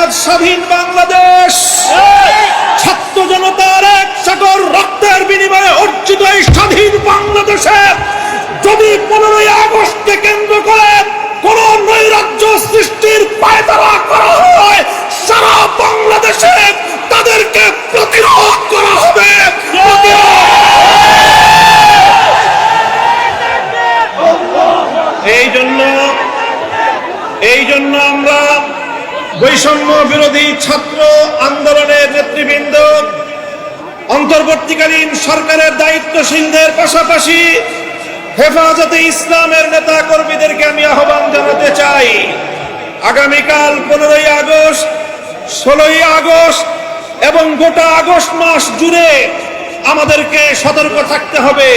আজ স্বাধীন বাংলাদেশ ছাত্র জনতার এক সাগর রক্তের বিনিময়ে অর্জিত এই স্বাধীন বাংলাদেশে যদি 15ই আগস্টকে কেন্দ্র করে কোন নৈরাজ্য সৃষ্টির পায়তারা করা হয়, সারা বাংলাদেশে তাদেরকে প্রতিরোধ করা হবে। এই জন্য আমরা বৈষম্য বিরোধী ছাত্র আন্দোলনের নেতৃবৃন্দ অন্তর্বর্তীকালীন সরকারের দায়িত্বশীলদের পাশাপাশি হেফাজতে ইসলামের নেতা কর্মীদেরকে আমি আহ্বান জানাতে চাই, আগামীকাল 15ই আগস্ট, 16ই আগস্ট এবং গোটা আগস্ট মাস জুড়ে আমাদেরকে সতর্ক থাকতে হবে।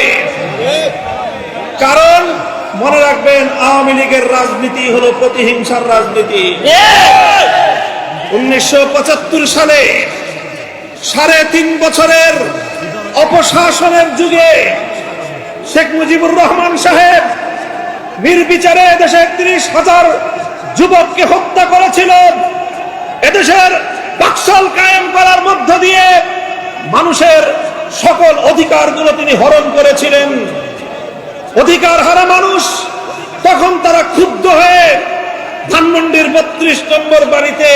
কারণ মনে রাখবেন, আওয়ামী লীগের রাজনীতি হলো প্রতিহিংসার রাজনীতি। 1975 সালে 3.5 বছরের অপশাসনের যুগে শেখ মুজিবুর রহমান সাহেব নির্বিচারে দেশে 30,000 যুবককে হত্যা করেছিল। এদেশের বাকশাল কায়েম করার মধ্য দিয়ে মানুষের সকল অধিকারগুলো তিনি হরণ করেছিলেন। অধিকার হারা মানুষ তখন তারা ক্ষুব্ধ হয়ে ধানমন্ডির 32 নম্বর বাড়িতে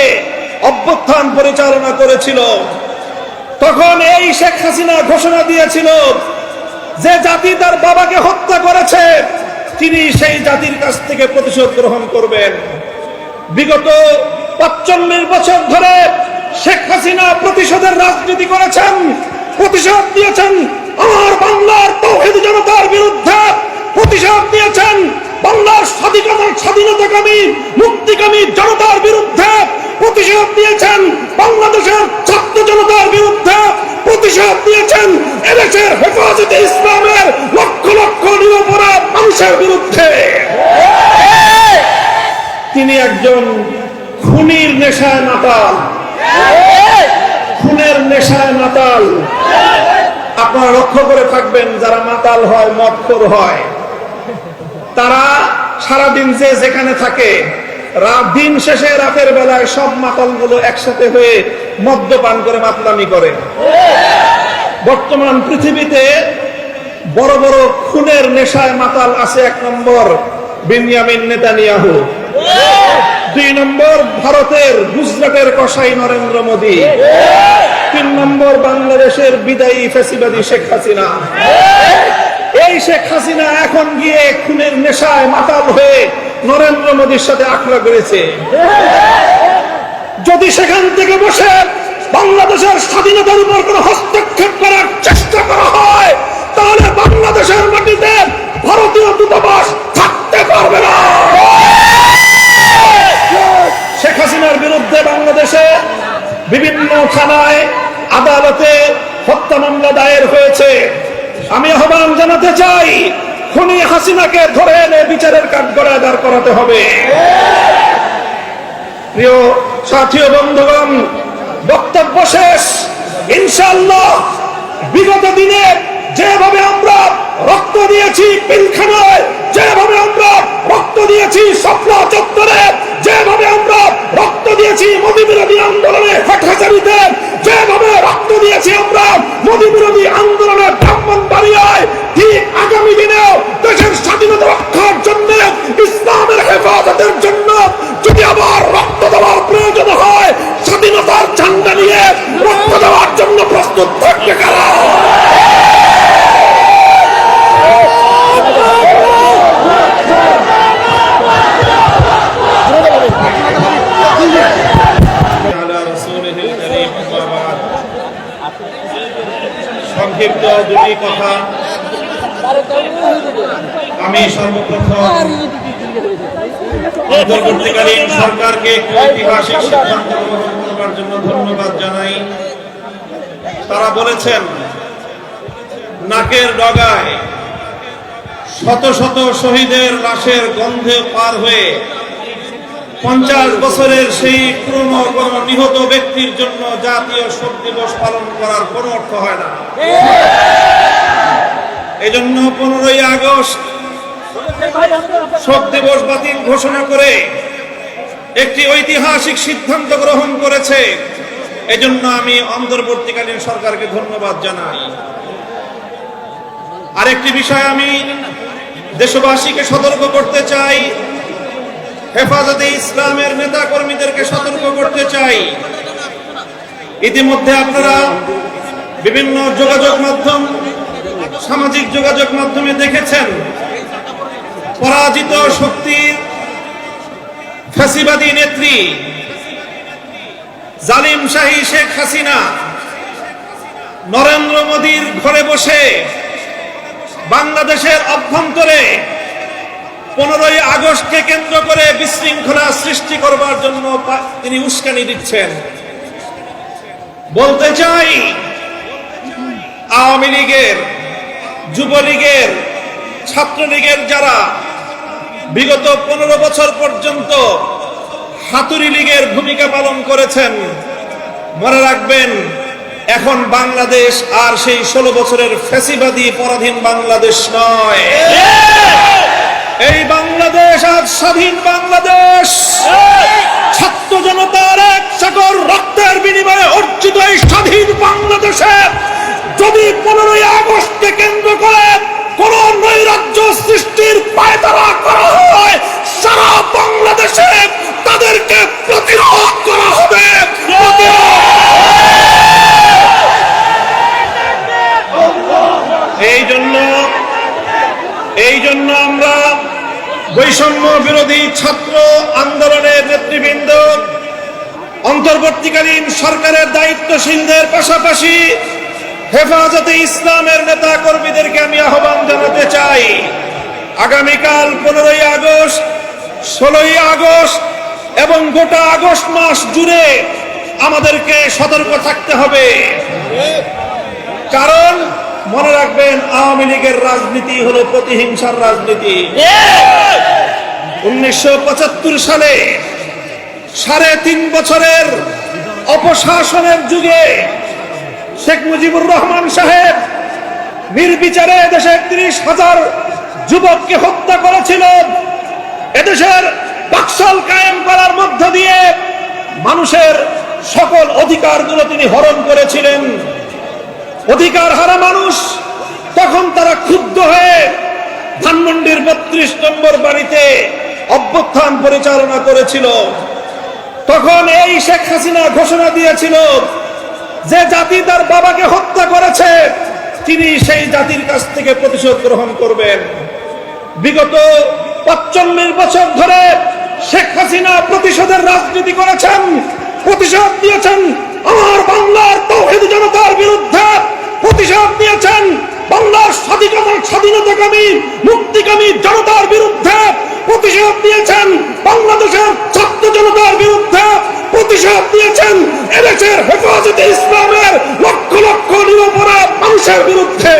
অভ্যুত্থান পরিচালনা করেছিল। তখন এই শেখ হাসিনা ঘোষণা দিয়েছিল যে জাতি তার বাবাকে হত্যা করেছে তিনি সেই জাতির কাছ থেকে প্রতিশোধ গ্রহণ করবেন। বিগত 45 বছর ধরে শেখ হাসিনা প্রতিশোধের রাজনীতি করেছেন, প্রতিশোধ দিয়েছেন আমার বাংলার তাওহীদ জনতার বিরুদ্ধে, প্রতিশোধ দিয়েছেন বাংলার স্বাধীনতাকামী মুক্তিকামী জনতার বিরুদ্ধে, প্রতিশোধ দিয়েছেন বাংলাদেশের ছাত্র জনতার বিরুদ্ধে, প্রতিশোধ দিয়েছেন এদেশের হেফাজতে ইসলামের লক্ষ লক্ষ নিরপরাধ মানুষের বিরুদ্ধে। তিনি একজন খুনির নেশায় মাতাল, খুনের নেশায় মাতাল। আপনারা লক্ষ্য করে থাকবেন, যারা মাতাল হয়, মদখোর হয়, তারা সারাদিন যে যেখানে থাকে, দিন শেষে রাতের বেলায় সব মাতালগুলো একসাথে হয়ে মদ্যপান করে মাতলামি করে। বর্তমান পৃথিবীতে বড় বড় খুনের নেশায় মাতাল আছে। 1 নম্বর বিনিয়ামিন নেতানিয়াহু, 2 নম্বর ভারতের গুজরাটের কসাই নরেন্দ্র মোদী, 3 নম্বর বাংলাদেশের বিদায়ী ফ্যাসিবাদী শেখ হাসিনা। এই শেখ হাসিনা এখন গিয়ে খুনের নেশায় মাতাল হয়ে নরেন্দ্র মোদীর সাথে আখড়া করেছে। যদি সেখান থেকে বসে বাংলাদেশের স্বাধীনতার উপর কোন হস্তক্ষেপ করার চেষ্টা করা হয়, তাহলে বাংলাদেশের মাটিতে ভারতীয় দূতাবাস থাকতে পারবে না। শেখ হাসিনার বিরুদ্ধে বাংলাদেশে বিভিন্ন থানায়, আদালতে হত্যা মামলা দায়ের হয়েছে। আমি আহ্বান জানাতে চাই, খুনি হাসিনাকে ধরে এনে বিচারের কাঠগড়ায় দাঁড় করাতে হবে। প্রিয় সাথী ও বন্ধুগণ, বক্তব্য শেষ। ইনশাআল্লাহ বিগত দিনে যেভাবে আমরা রক্ত দিয়েছি পিলখানায়, যেভাবে আমরা রক্ত দিয়েছি শাপলা চত্বরে, যেভাবে আমরা রক্ত দিয়েছি মোদী বিরোধী আন্দোলনে হাটহাজারীতে, যেভাবে রক্ত দিয়েছি আমরা মোদী বিরোধী আন্দোলনে ব্রাহ্মণবাড়িয়ায়, ঠিক আগামী দিনেও দেশের স্বাধীনতা রক্ষার জন্য, ইসলামের হেফাজতের জন্য যদি আবার রক্ত দেওয়ার প্রয়োজন হয়, স্বাধীনতার ঝান্ডা নিয়ে রক্ত দেওয়ার জন্য প্রস্তুত থাকবে কারা? সংক্ষিপ্ত দুটি কথা। আমি সর্বপ্রথম অন্তর্বর্তীকালীন সরকারকে ঐতিহাসিক সিদ্ধান্ত গ্রহণ করার জন্য ধন্যবাদ জানাই। তারা বলেছেন নাকের ডগায় শত শত শহীদের লাশের গন্ধে পার হয়ে 50 বছরের সেই পুরনো কোন নিহত ব্যক্তির জন্য জাতীয় শোক দিবস পালন করার কোন অর্থ হয় না। এজন্য 15ই আগস্ট শোক দিবস বাতিল ঘোষণা করে একটি ঐতিহাসিক সিদ্ধান্ত গ্রহণ করেছে। এজন্য আমি অন্তর্বর্তীকালীন সরকারকে ধন্যবাদ জানাই। আরেকটি বিষয় আমি দেশবাসীকে সতর্ক করতে চাই, হেফাজতে ইসলামের নেতা কর্মীদেরকে সতর্ক করতে চাই। ইতিমধ্যে আপনারা বিভিন্ন যোগাযোগ মাধ্যম, সামাজিক যোগাযোগ মাধ্যমে দেখেছেন পরাজিত শক্তির ফ্যাসিবাদী নেত্রী জালিম শাহী শেখ হাসিনা নরেন্দ্র মোদীর ঘরে বসে বাংলাদেশের অভ্যন্তরে 15ই আগস্টকে কেন্দ্র করে বিশৃঙ্খলা সৃষ্টি করবার জন্য তিনি উস্কানি দিচ্ছেন। বলতে চাই, আওয়ামী লীগের, যুবলীগের, ছাত্রলীগের যারা বিগত 15 বছর পর্যন্ত হাতুড়ি লীগের ভূমিকা পালন করেছেন, মনে রাখবেন এখন বাংলাদেশ আর সেই 16 বছরের ফ্যাসিবাদী পরাধীন বাংলাদেশ নয়। এই বাংলাদেশ আজ স্বাধীন বাংলাদেশ। ছাত্র জনতার এক সাগর রক্তের বিনিময়ে অর্জিত এই স্বাধীন বাংলাদেশে যদি 15ই আগস্টকে কেন্দ্র করে কোন নৈরাজ্য সৃষ্টির পায়তারা করা হয়, সারা বাংলাদেশে তাদেরকে প্রতিরোধ করা হবে। এই জন্য আমরা বৈষম্য বিরোধী ছাত্র আন্দোলনের নেতৃবৃন্দ, অন্তর্বর্তীকালীন সরকারের দায়িত্বশীলদের পাশাপাশি হেফাজতে ইসলামের নেতা কর্মীদেরকে আমি আহ্বান জানাতে চাই, আগামীকাল 15ই আগস্ট, 16ই আগস্ট এবং গোটা আগস্ট মাস জুড়ে আমাদেরকে সতর্ক থাকতে হবে। কারণ মনে রাখবেন, আওয়ামী লীগের রাজনীতি হলো প্রতিহিংসার রাজনীতি। 1975 সালে 3.5 বছরের অপশাসনের যুগে শেখ মুজিবুর রহমান সাহেব নির্বিচারে দেশে 30,000 যুবককে হত্যা করেছিল। এদেশের বাকশাল কায়েম করার মধ্য দিয়ে মানুষের সকল অধিকারগুলো তিনি হরণ করেছিলেন। অধিকার হারা মানুষ তখন তারা ক্ষুব্ধ হয়ে ধানমন্ডির 32 নম্বর বাড়িতে অভ্যুত্থান পরিচালনা করেছিল। তখন এই শেখ হাসিনা ঘোষণা দিয়েছিল যে জাতি তার বাবাকে হত্যা করেছে তিনি সেই জাতির কাছ থেকে প্রতিশোধ গ্রহণ করবেন। বিগত 45 বছর ধরে শেখ হাসিনা প্রতিশোধের রাজনীতি করেছেন, প্রতিশোধ দিয়েছেন আমার বাংলার তাওহীদ জনতার বিরুদ্ধে, প্রতিশোধ দিয়েছেন বাংলার স্বাধীনতাকামী মুক্তিকামী জনতার বিরুদ্ধে, প্রতিশোধ দিয়েছেন বাংলাদেশের ছাত্র জনতার বিরুদ্ধে, প্রতিশোধ দিয়েছেন এদেশের হেফাজতে ইসলামের লক্ষ লক্ষ নিরপরাধ মানুষের বিরুদ্ধে।